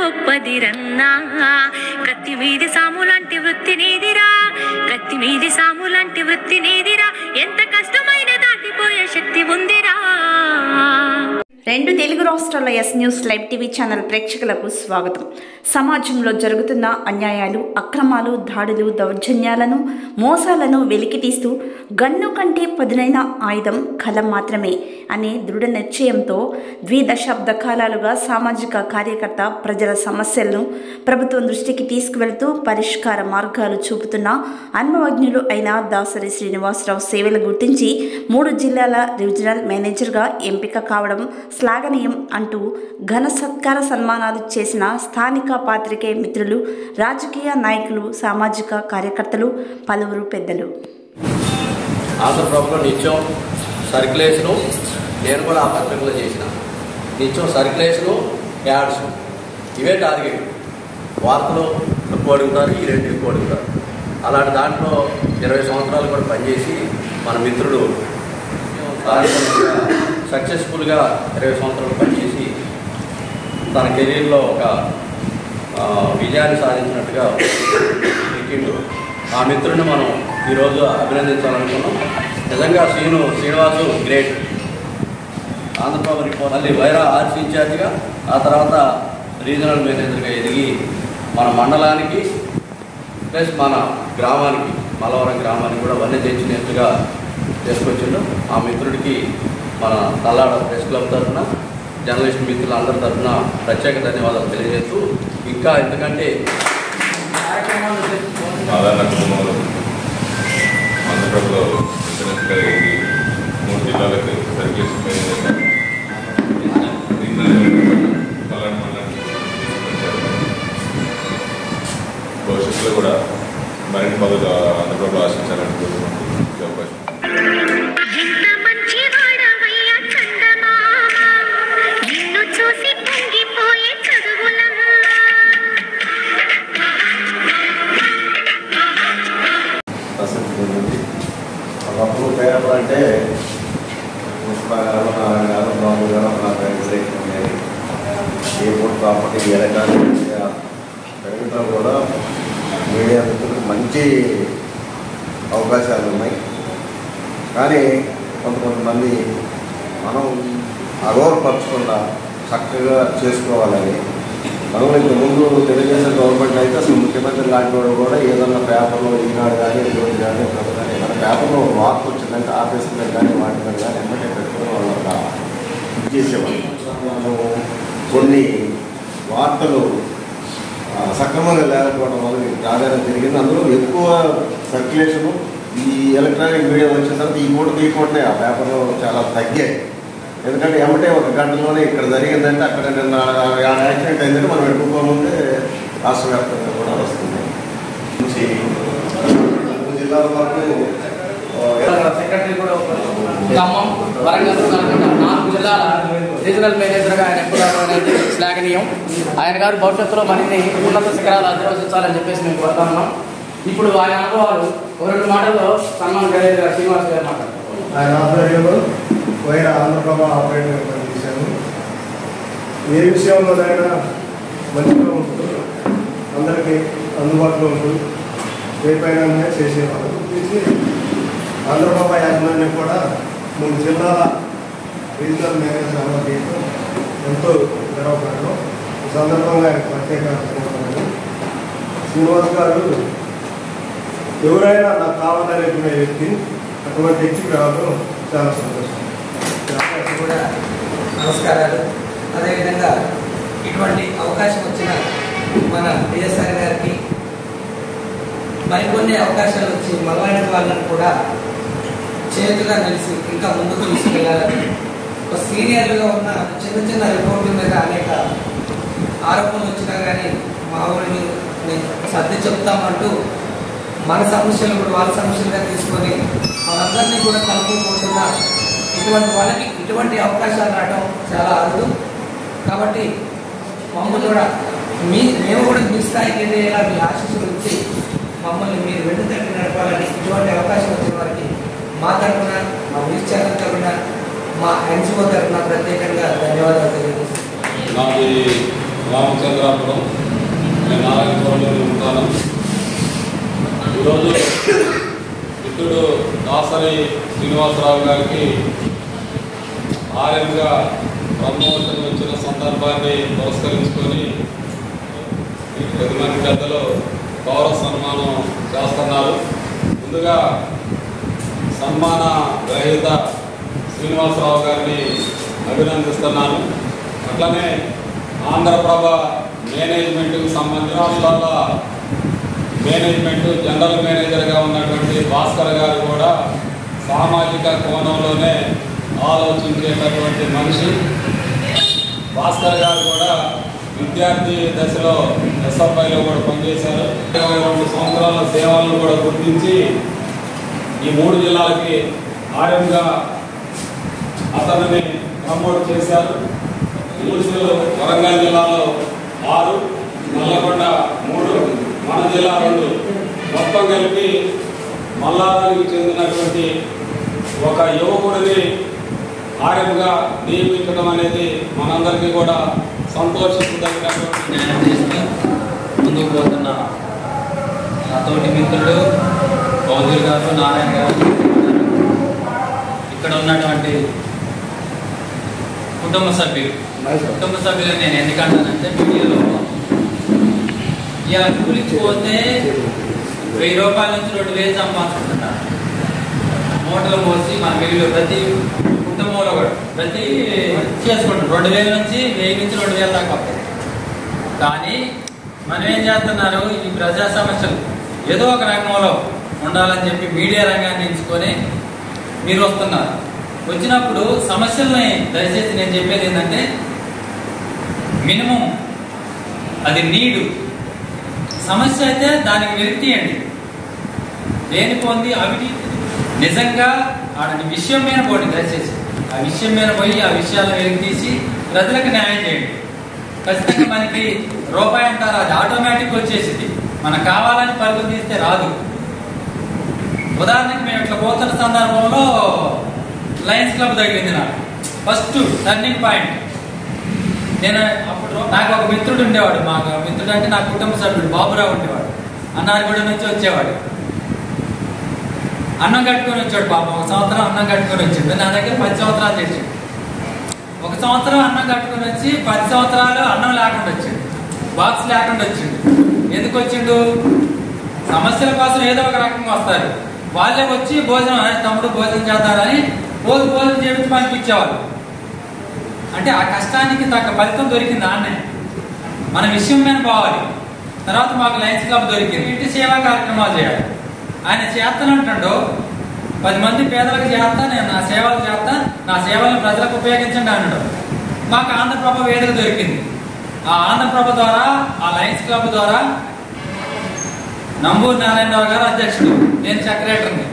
గొప్పదిరన్నా కత్తి మీది సాములాంటి వృత్తి నీదిరా కత్తి మీది సాములాంటి వృత్తి నీదిరా ఎంత కష్టమైన దాటిపోయే శక్తి ఉందిరా. రెండు తెలుగు రాష్ట్రాల yes news live TV channel ప్రేక్షకులకు స్వాగతం. సమాజంలో జరుగుతున్న అన్యాయాలు, అక్రమాలు, దాడులు, దౌర్జన్యాలను, మోసాలను వెలికితీస్తూ గన్ను కంటే పదునైన ఆయుధం కలం మాత్రమే అనే దృఢ నిశ్చయంతో ద్విదశాబ్ద కాలాలుగా సామాజిక కార్యకర్త ప్రజల సమస్యలను ప్రభుత్వం దృష్టికి తీసుకువెళుతూ పరిష్కార మార్గాలు చూపుతున్న అనుభవజ్ఞులు అయిన దాసరి శ్రీనివాసరావు సేవలు గుర్తించి 3 జిల్లాల రీజనల్ మేనేజర్గా ఎంపిక కావడం శ్లాఘనీయం అంటూ ఘన సత్కార సన్మానాలు చేసిన స్థానిక పాత్రికేయ మిత్రులు, రాజకీయ నాయకులు, సామాజిక కార్యకర్తలు, పలువురు పెద్దలు. ఆంధ్రప్రభలో నిత్యం సర్క్యులేషను నేను కూడా ఆ పత్రికలో చేసిన నిత్యం సర్క్యులేషను, యాడ్స్ ఇవే టార్గెట్. వార్తలు ఎక్కువ అడుగుతారు, ఈ రెండు ఎక్కువ అడుగుతారు. అలాంటి దాంట్లో 20 సంవత్సరాలు కూడా పనిచేసి మన మిత్రుడు సక్సెస్ఫుల్గా 20 సంవత్సరాలు పనిచేసి తన కెరీర్లో ఒక విజయాన్ని సాధించినట్టుగా ఎక్కిండు. ఆ మిత్రుడిని మనం ఈరోజు అభినందించాలనుకున్నాం. నిజంగా శ్రీనివాసు గ్రేట్. ఆంధ్రప్రభ మళ్ళీ వైరా ఆర్సీ ఇన్ఛార్జిగా, ఆ తర్వాత రీజనల్ మేనేజర్గా ఎదిగి మన మండలానికి ప్లస్ మన గ్రామానికి, మల్లవరం గ్రామానికి కూడా వన్నె తెచ్చినట్టుగా చేసుకొచ్చిండు. ఆ మిత్రుడికి మన తల్లాడ ప్రెస్ క్లబ్ తరఫున, జర్నలిస్ట్ మిత్రులందరి తరఫున ప్రత్యేక ధన్యవాదాలు తెలియజేస్తూ, ఇంకా ఎందుకంటే ఆంధ్రప్రభలో 3 జిల్లాలకు సర్క్యులేషన్ భవిష్యత్తులో కూడా మరిన్ని పదవులు ఆంధ్రప్రభలో ఆశించాలని కోరుకుంటున్నాను. ఒకప్పుడు పేపర్ అంటే పుష్పగారు, నారాయణ గారు, బాబు గారు నాకు వెంకటేశ్వర ఉండేది. ఏ పూట కాబట్టి ఎలక్ట్రానిక్ మీడియా పెరగడం కూడా మీడియా మిత్రులకు మంచి అవకాశాలు ఉన్నాయి. కానీ కొంతమంది మనం అగౌరవపరచకుండా చక్కగా చేసుకోవాలని. మనం ఇంతకుముందు తెలుగుదేశం గవర్నమెంట్ అయితే అసలు ముఖ్యమంత్రి లాంటి వాడు కూడా ఏదన్నా పేపర్లో ఈనాడు కానీ రోజు కానీ కానీ ఏదైనా పేపర్లో వార్త వచ్చిందంటే ఆఫీస్ మీద కానీ వాటి మీద కానీ ఎమ్మటే పెట్టుకుని వాళ్ళు అలా చేసేవాళ్ళు. కొన్ని వార్తలు సక్రమంగా లేకపోవడం వల్ల ప్రాధాన్యత పెరిగింది. అందులో ఎక్కువ సర్క్యులేషను ఈ ఎలక్ట్రానిక్ మీడియా వచ్చిన తర్వాత ఈ పూటనే ఆ పేపర్లో చాలా తగ్గాయి. ఎందుకంటే ఎమ్మటే 1 గంటలోనే ఇక్కడ జరిగిందంటే అక్కడ నిన్న యాక్సిడెంట్ అయిందంటే మనం ఎట్టుకోముందే రాష్ట్ర వ్యాప్తంగా కూడా వస్తుంది. నుంచి జిల్లాల వరకు సెక్రటరీ కూడా ఖమ్మం, వరంగల్, 4 జిల్లాల రీజనల్ మేనేజర్గా ఆయన ఎంపిక అనేది శ్లాఘనీయం. ఆయన గారు భవిష్యత్తులో మరిన్ని ఉన్నత శిఖరాలు అధిరోధించాలని చెప్పేసి మేము కోరుతా ఉన్నాం. ఇప్పుడు ఆయన అనుభవాలు 2 మాటల్లో సన్మాన్ గారు శ్రీనివాస్ గారు మాట్లాడతారు. ఆయన ఆధ్వర్యంలో వైరా ఆంధ్రప్రభ ఆపరేటర్గా పనిచేశాను. ఏ విషయంలోనైనా మంచిగా ఉంటూ అందరికీ అందుబాటులో ఉంటూ ఏ పైన చేసేవాళ్ళు. ఆంధ్రప్రభ యాజమాన్యం కూడా 3 జిల్లాల రీజనల్ మేనేజర్ అమలు ఎంతో గర్వపడడం. ఈ సందర్భంగా ఆయన ప్రత్యేక ధన్యవాదాలు. శ్రీనివాస్ గారు ఎవరైనా నాకు కావాలనేటువంటి వ్యక్తి, అటువంటి వ్యక్తికి రావడం చాలా సంతోషం. కూడా నమస్కారాలు. అదేవిధంగా ఇటువంటి అవకాశం వచ్చిన మన డిఎస్ఆర్ గారికి మరికొన్ని అవకాశాలు వచ్చి మగవాడి వాళ్ళని కూడా చేతుగా కలిసి ఇంకా ముందుకు తీసుకెళ్ళాలని, ఒక సీనియర్గా ఉన్న చిన్న రిపోర్టుల మీద అనేక ఆరోపణలు వచ్చినా కానీ మా ఊరిని సర్ది చెప్తామంటూ మన సమస్యలు కూడా వాళ్ళ సమస్యలుగా తీసుకొని మనందరినీ కూడా కలుపుకుంటున్న ఇటువంటి వాళ్ళకి ఇటువంటి అవకాశాలు రావడం చాలా అరుదు. కాబట్టి మమ్మల్ని కూడా మేము కూడా మీ స్థాయికి ఎదిగేలా మీ ఆశీస్సులు ఇచ్చి మమ్మల్ని మీరు వెన్నుతట్టి నడపాలని ఇటువంటి అవకాశం వచ్చిన వారికి మా తరఫున, మా న్యూస్ ఛానల్ తరఫున, మా ఎన్జిఓ తరఫున ప్రత్యేకంగా ధన్యవాదాలు తెలియజేస్తున్నాను. నాది రామచంద్రాపురం, నేను నారాయణపురంలో ఉంటాను. ఈరోజు మిత్రుడు దాసరి శ్రీనివాసరావు గారికి ఆర్ఎంగా ప్రమోషన్ వచ్చిన సందర్భాన్ని పురస్కరించుకొని 10 మంది పెద్దలు గౌరవ సన్మానం చేస్తున్నారు. ముందుగా సన్మాన గ్రహీత శ్రీనివాసరావు గారిని అభినందిస్తున్నాను. అట్లనే ఆంధ్రప్రభ మేనేజ్మెంట్కి సంబంధించిన రాష్ట్రాల మేనేజ్మెంట్ జనరల్ మేనేజర్గా ఉన్నటువంటి భాస్కర్ గారు కూడా సామాజిక కోణంలోనే ఆలోచించేటటువంటి మనిషి. భాస్కర్ గారు కూడా విద్యార్థి దశలో ఎస్ఎఫ్ఐలో కూడా పనిచేశారు. 22 సంవత్సరాల సేవలను కూడా గుర్తించి ఈ 3 జిల్లాలకి ఆర్ఎంగా అతనిని ప్రమోట్ చేశారు. 3 జిల్లాలు, వరంగల్ జిల్లాలో 6, నల్లగొండ 3, మన జిల్లా 2, మొత్తం కలిపి మల్లారానికి చెందినటువంటి ఒక యువకుడిని ఆర్ఎంగా నియమించడం అనేది మనందరికీ కూడా సంతోషించదగినటువంటి. ముందుకు పోతున్న నా తోటి మిత్రుడు బౌద్ధులు గారు, నారాయణ గారు, ఇక్కడ ఉన్నటువంటి కుటుంబ సభ్యులు నేను ఎందుకంటానంటే మీడియాలో ఇలా గురించి పోతే 1000 రూపాయల నుంచి 2000 సంపాదించుకుంటున్నారు. మూటలు పోసి మన మిల్లు ప్రతి కుటుంబంలో కూడా ప్రతి చేసుకుంటారు 2000 నుంచి 1000 నుంచి 2000 దాకా. కానీ మనం ఏం చేస్తున్నారు, ఈ ప్రజా సమస్యలు ఏదో ఒక రంగంలో ఉండాలని చెప్పి మీడియా రంగాన్ని ఎంచుకొని మీరు వస్తున్నారు. వచ్చినప్పుడు సమస్యల్ని దయచేసి నేను చెప్పేది ఏంటంటే మినిమం అది నీడు సమస్య అయితే దానికి వెలితీయండి. దేని పొంది అవిటి నిజంగా విషయం మీద పోండి. దయచేసి ఆ విషయం మీద పోయి ఆ విషయాలను వెలికి తీసి ప్రజలకు న్యాయం చేయండి. ఖచ్చితంగా మనకి రూపాయి అంటారు, అది ఆటోమేటిక్ వచ్చేసింది. మనకు కావాలని పరుగులు తీస్తే రాదు. ఉదాహరణకి మేము ఇట్లా పోతున్న సందర్భంలో లయన్స్ క్లబ్ తగిలింది. నాకు ఫస్ట్ టర్నింగ్ పాయింట్. నేను అప్పుడు నాకు ఒక మిత్రుడు ఉండేవాడు. మాకు మిత్రుడు అంటే నా కుటుంబ సభ్యుడు బాబురావు ఉండేవాడు. అన్నారగూడ నుంచి వచ్చేవాడు. అన్నం కట్టుకొని వచ్చాడు. పాపం 1 సంవత్సరం అన్నం కట్టుకొని వచ్చిండు. నా దగ్గర 10 సంవత్సరాలు తెచ్చాడు. 1 సంవత్సరం అన్నం కట్టుకొని వచ్చి 10 సంవత్సరాలు అన్నం లేకుండా వచ్చిండు, బాక్స్ లేకుండా వచ్చిండు. ఎందుకు వచ్చిండు? సమస్యల కోసం ఏదో ఒక రకంగా వస్తారు. వాళ్ళే వచ్చి భోజనం, తమ్ముడు భోజనం చేస్తారని భోజనం చేపించి పంపించేవాళ్ళు. అంటే ఆ కష్టానికి తగ్గ ఫలితం దొరికింది. ఆన్నే మన విషయం మీద పోవాలి. తర్వాత మాకు లయన్స్ క్లబ్ దొరికింది. ఇంటి సేవా కార్యక్రమాలు చేయాలి. ఆయన చేస్తానంటాడు 10 మంది పేదలకు చేస్తా, నేను నా సేవలు చేస్తా, నా సేవలను ప్రజలకు ఉపయోగించండి అన్నాడు. మాకు ఆంధ్రప్రభ వేదిక దొరికింది. ఆ ఆంధ్రప్రభ ద్వారా, ఆ లయన్స్ క్లబ్ ద్వారా నంబూరు నారాయణరావు గారు అధ్యక్షుడు, నేను సెక్రటరీని.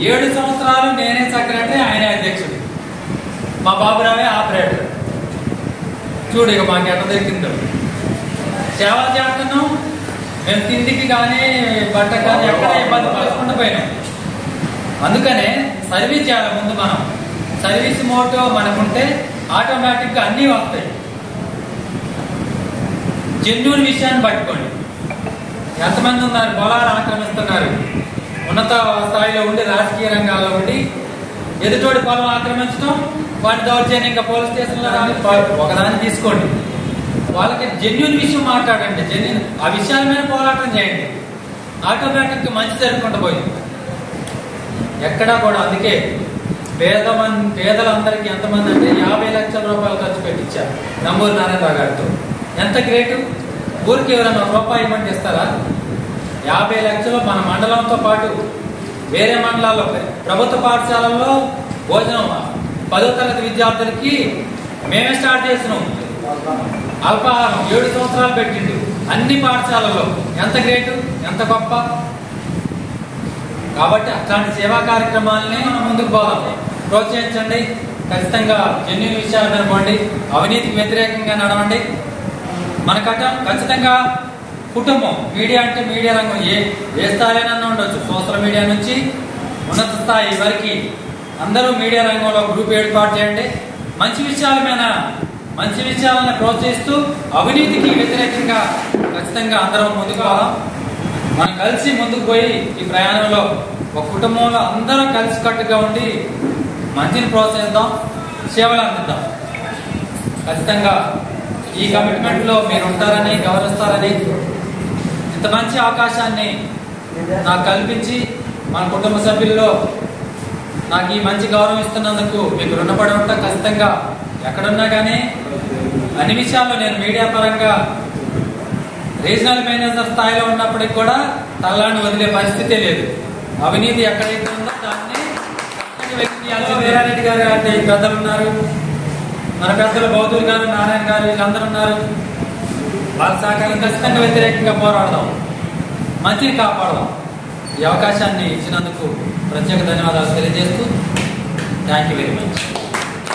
7 సంవత్సరాలు నేనే సెక్రటరీ, ఆయనే అధ్యక్షుడు. మా బాబురావే ఆపరేటర్. చూడు ఇక మాకు ఎట్లా దొరికిందో. సేవలు చేస్తున్నాం. మేము తిండికి కానీ బట్టకు కానీ ఎక్కడ ఇబ్బంది పడకుండా పోయినాం. అందుకనే సర్వీస్ చేయాలి. ముందు మనం సర్వీస్ మోటో మనకుంటే ఆటోమేటిక్గా అన్నీ వస్తాయి. జెన్యూన్ విషయాన్ని పట్టుకోండి. ఎంతమంది ఉన్నారు పొలాలు ఆక్రమిస్తున్నారు, ఉన్నత స్థాయిలో ఉండి రాజకీయ రంగాల్లో ఉండి ఎదుటోడి పొలం ఆక్రమించడం, వాటి దౌర్జన్యంగా పోలీస్ స్టేషన్లో రాని ఒకదాన్ని తీసుకోండి. వాళ్ళకి జెన్యూన్ విషయం మాట్లాడండి. జెన్యూన్ ఆ విషయాల మీద పోరాటం చేయండి. ఆటోమేటిక్గా మంచి జరుపుకుంటూ పోయింది ఎక్కడా కూడా. అందుకే పేదలందరికీ ఎంతమంది అంటే 50 లక్షల రూపాయలు ఖర్చు పెట్టించారు నంబూరు నారాయణరావు గారితో. ఎంత గ్రేటు! ఊరికి ఎవరైనా రూపాయి ఇవ్వండి ఇస్తారా? 50 లక్షలు మన మండలంతో పాటు వేరే మండలాల్లో ప్రభుత్వ పాఠశాలల్లో భోజనం 10వ తరగతి విద్యార్థులకి మేమే స్టార్ట్ చేసినాం. అల్పాహారం 7 సంవత్సరాలు పెట్టిండు అన్ని పాఠశాలల్లో. ఎంత గ్రేటు, ఎంత గొప్ప! కాబట్టి అట్లాంటి సేవా కార్యక్రమాలని మనం ముందుకు పోవాలి. ప్రోత్సహించండి. ఖచ్చితంగా జెన్యూన్ విషయాల మీద పోండి. అవినీతికి వ్యతిరేకంగా నడవండి. మనకట ఖచ్చితంగా కుటుంబం, మీడియా అంటే మీడియా రంగం ఏ స్థాయిలోనన్నా ఉండొచ్చు. సోషల్ మీడియా నుంచి ఉన్నత స్థాయి వరకు అందరూ మీడియా రంగంలో గ్రూప్ ఏర్పాటు చేయండి. మంచి విషయాల మీద మంచి విషయాలను ప్రోత్సహిస్తూ అవినీతికి వ్యతిరేకంగా ఖచ్చితంగా అందరం ముందుకు పోదాం. మనం కలిసి ముందుకు పోయి ఈ ప్రయాణంలో ఒక కుటుంబంలో అందరం కలిసికట్టుగా ఉండి మంచిని ప్రోత్సహిద్దాం, సేవలు అందిద్దాం. ఖచ్చితంగా ఈ కమిట్మెంట్లో మీరు ఉంటారని, గౌరవిస్తారని, ఇంత మంచి అవకాశాన్ని నాకు కల్పించి మన కుటుంబ సభ్యుల్లో నాకు ఈ మంచి గౌరవం ఇస్తున్నందుకు మీకు రుణపడి ఉంటా. ఖచ్చితంగా ఎక్కడున్నా కానీ అన్ని విషయాల్లో నేను మీడియా పరంగా రీజనల్ మేనేజర్ స్థాయిలో ఉన్నప్పటికి కూడా తల్లాన్ని వదిలే పరిస్థితే లేదు. అవినీతి ఎక్కడైతే ఉందో దాన్ని వీరారెడ్డి గారు అంటే పెద్దలు ఉన్నారు, మన పెద్దలు బౌద్ధులు గారు, నారాయణ గారు, వీళ్ళందరూ ఉన్నారు. వాళ్ళ సహకారం ఖచ్చితంగా వ్యతిరేకంగా పోరాడదాం, మంచిని కాపాడదాం. ఈ అవకాశాన్ని ఇచ్చినందుకు ప్రత్యేక ధన్యవాదాలు తెలియజేస్తూ థ్యాంక్ యూ వెరీ మచ్.